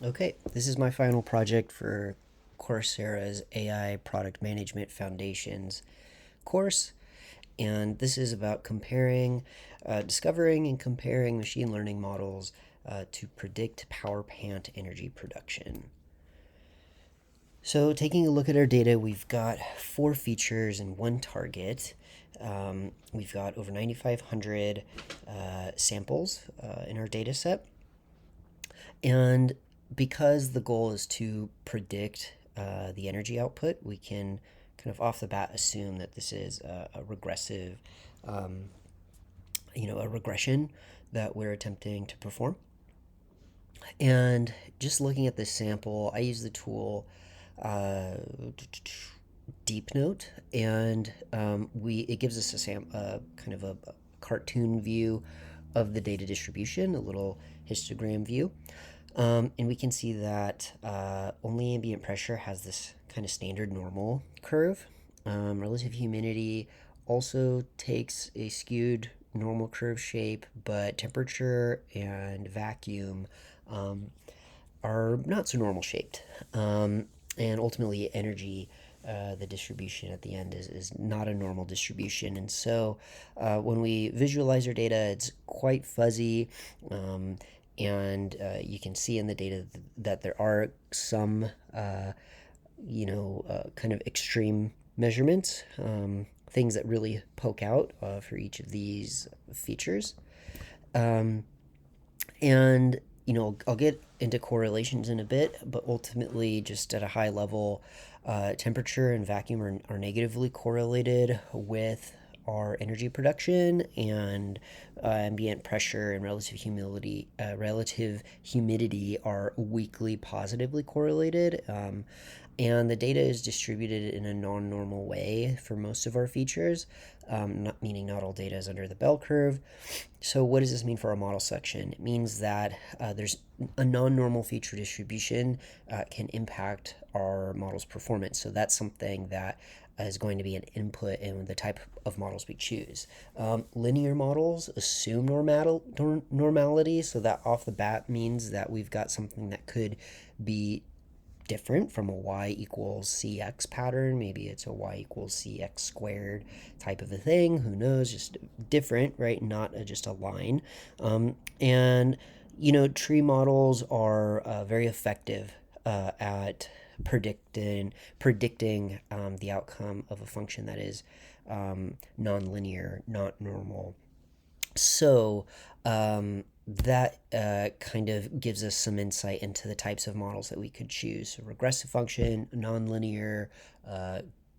Okay, this is my final project for Coursera's AI Product Management Foundations course, and this is about discovering and comparing machine learning models to predict power plant energy production. So, taking a look at our data, we've got four features and one target. We've got over 9,500 samples in our data set. And because the goal is to predict the energy output, we can kind of off the bat assume that this is a regressive, um, a regression that we're attempting to perform. And just looking at this sample, I use the tool uh, Deep Note, and it gives us a kind of a cartoon view of the data distribution, a little histogram view. And we can see that only ambient pressure has this kind of standard normal curve. Relative humidity also takes a skewed normal curve shape, but temperature and vacuum um, are not so normal shaped. And ultimately, energy, the distribution at the end is not a normal distribution. And so when we visualize our data, it's quite fuzzy. And you can see in the data that there are some, kind of extreme measurements, things that really poke out for each of these features. Um, and I'll get into correlations in a bit, but ultimately, just at a high level, temperature and vacuum are negatively correlated with our energy production, and ambient pressure and relative humidity are weakly positively correlated. And the data is distributed in a non-normal way for most of our features, not meaning not all data is under the bell curve. So what does this mean for our model section? It means that there's a non-normal feature distribution can impact our model's performance. So that's something that is going to be an input in the type of models we choose. Linear models assume normality, so that off the bat means that we've got something that could be different from a y equals cx pattern. Maybe it's a y equals cx squared type of a thing. Who knows? Just different, right? Not just a line. And tree models are very effective at predicting the outcome of a function that is nonlinear, not normal. So that kind of gives us some insight into the types of models that we could choose. So regressive function, nonlinear,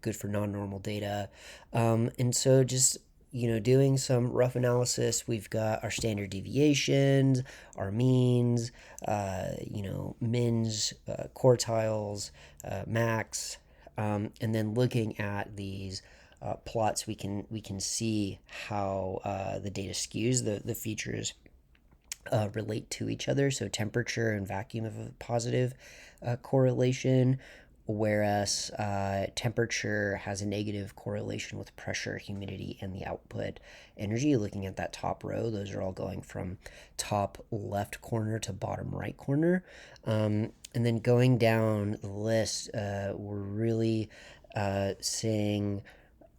good for non-normal data. And so just doing some rough analysis, we've got our standard deviations, our means, mins, quartiles, max, and then looking at these plots, we can see how the data skews the features relate to each other. So temperature and vacuum have a positive correlation, whereas temperature has a negative correlation with pressure, humidity, and the output energy. Looking at that top row, those are all going from top left corner to bottom right corner. And then going down the list, we're really seeing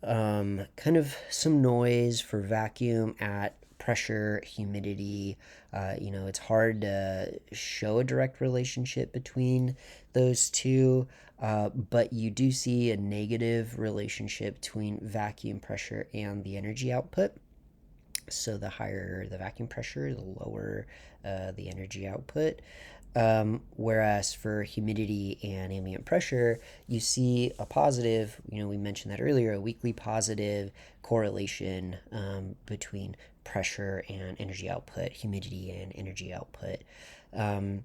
kind of some noise for vacuum at pressure, humidity. It's hard to show a direct relationship between those two, but you do see a negative relationship between vacuum pressure and the energy output. So the higher the vacuum pressure, the lower the energy output. Whereas for humidity and ambient pressure, you see a positive, we mentioned that earlier, a weakly positive correlation between pressure and energy output, humidity and energy output. Um,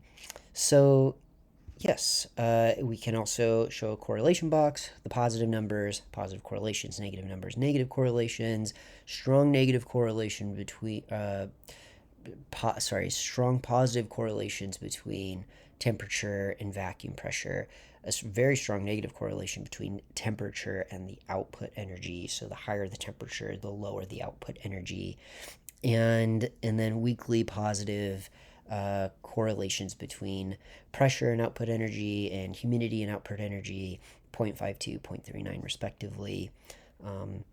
so yes, we can also show a correlation box, the positive numbers, positive correlations, negative numbers, negative correlations, strong negative correlation between, strong positive correlations between temperature and vacuum pressure, a very strong negative correlation between temperature and the output energy. So the higher the temperature, the lower the output energy. And then weakly positive correlations between pressure and output energy and humidity and output energy, 0.52, 0.39 respectively, um,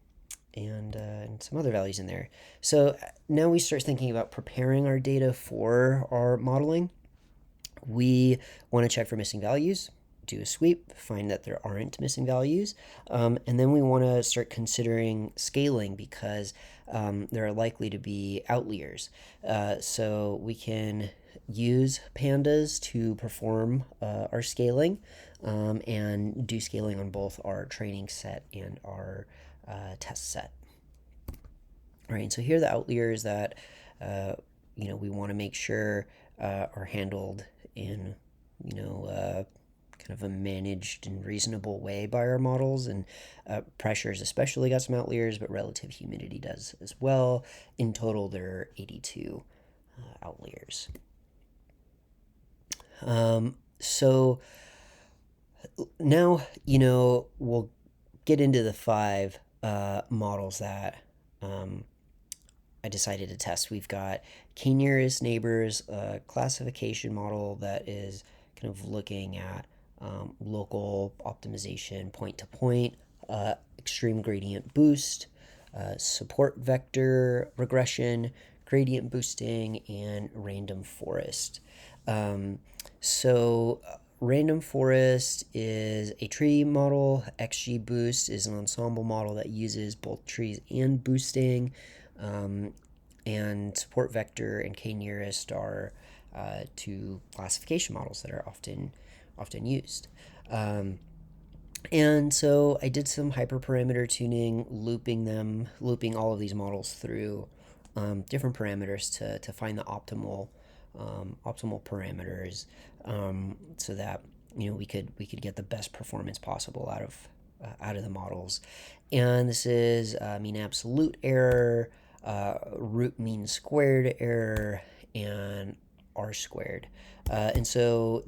and some other values in there. So now we start thinking about preparing our data for our modeling. We want to check for missing values, do a sweep, find that there aren't missing values, and then we want to start considering scaling because there are likely to be outliers. So we can use pandas to perform our scaling and do scaling on both our training set and our test set. All right, and so here are the outliers that uh, we want to make sure are handled in kind of a managed and reasonable way by our models. And pressures especially got some outliers, but relative humidity does as well. In total, there are 82 outliers. So now, we'll get into the five models that I decided to test. We've got K-nearest neighbors, a classification model that is kind of looking at local optimization point to point, extreme gradient boost, support vector regression, gradient boosting, and random forest. So random forest is a tree model. XGBoost is an ensemble model that uses both trees and boosting. And support vector and K-nearest are two classification models that are often used. And so I did some hyperparameter tuning, looping all of these models through different parameters to find the optimal parameters, so that we could get the best performance possible out of the models. And this is mean absolute error, root mean squared error, and r squared. And so,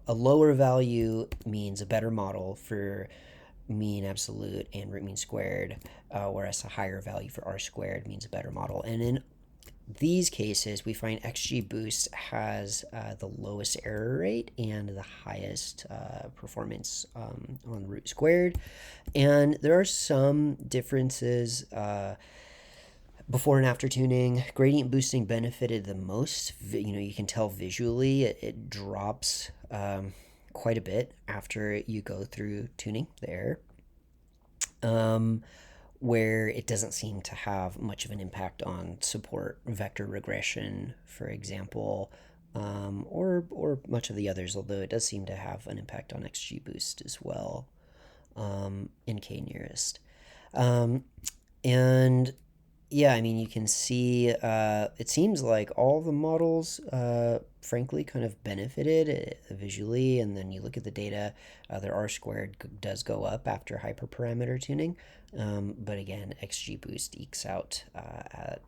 a lower value means a better model for mean absolute and root mean squared, whereas a higher value for r squared means a better model. And in these cases, we find XGBoost has the lowest error rate and the highest performance on root squared. And there are some differences before and after tuning. Gradient boosting benefited the most. You can tell visually it drops quite a bit after you go through tuning there. Where it doesn't seem to have much of an impact on support vector regression, for example, or much of the others, although it does seem to have an impact on XGBoost as well, in K-nearest. And yeah, I mean, you can see it seems like all the models, frankly, kind of benefited visually. And then you look at the data, their R squared does go up after hyperparameter tuning. But again, XGBoost ekes out at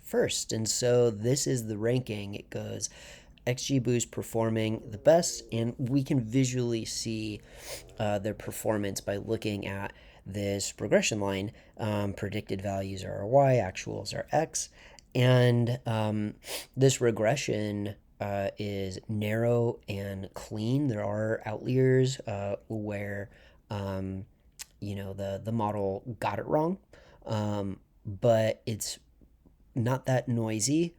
first. And so this is the ranking. It goes XGBoost performing the best, and we can visually see their performance by looking at this regression line. Predicted values are y, actuals are x, and this regression is narrow and clean. There are outliers where the model got it wrong, but it's not that noisy,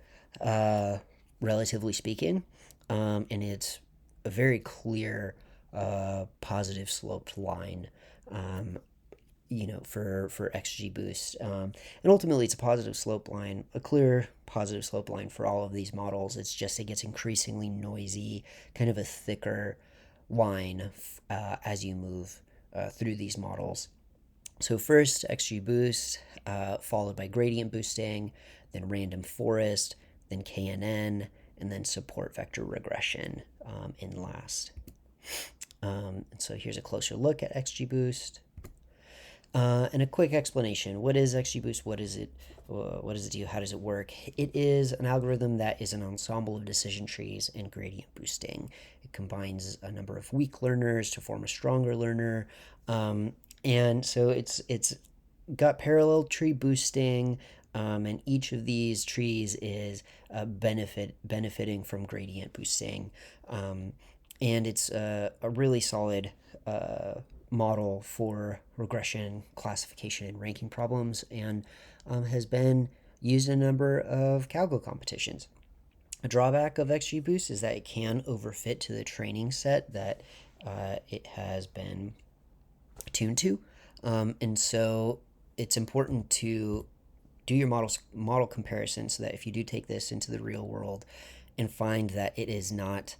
relatively speaking, and it's a very clear positive sloped line, for XGBoost. And ultimately, it's a positive slope line, a clear positive slope line for all of these models. It's just it gets increasingly noisy, kind of a thicker line as you move through these models. So first, XGBoost, followed by gradient boosting, then random forest, then KNN, and then support vector regression in last. And so here's a closer look at XGBoost. And a quick explanation. What is XGBoost? What is it? What does it do? How does it work? It is an algorithm that is an ensemble of decision trees and gradient boosting. It combines a number of weak learners to form a stronger learner. And so it's got parallel tree boosting, and each of these trees is benefiting from gradient boosting, and it's a really solid model for regression, classification, and ranking problems, and has been used in a number of Calgo competitions. A drawback of XGBoost is that it can overfit to the training set that it has been tuned to, and so it's important to do your model comparison so that if you do take this into the real world and find that it is not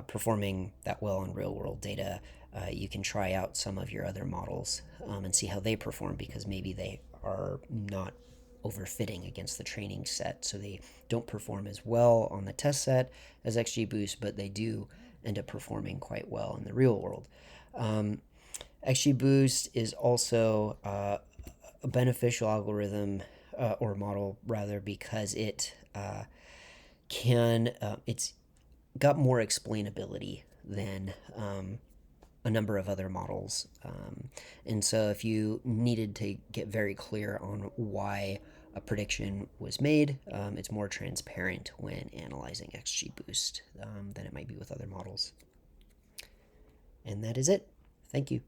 performing that well in real world data, you can try out some of your other models and see how they perform, because maybe they are not overfitting against the training set, so they don't perform as well on the test set as XGBoost, but they do end up performing quite well in the real world. XGBoost is also a beneficial algorithm or model rather, because it's got more explainability than a number of other models. And so if you needed to get very clear on why a prediction was made, it's more transparent when analyzing XGBoost than it might be with other models. And that is it. Thank you.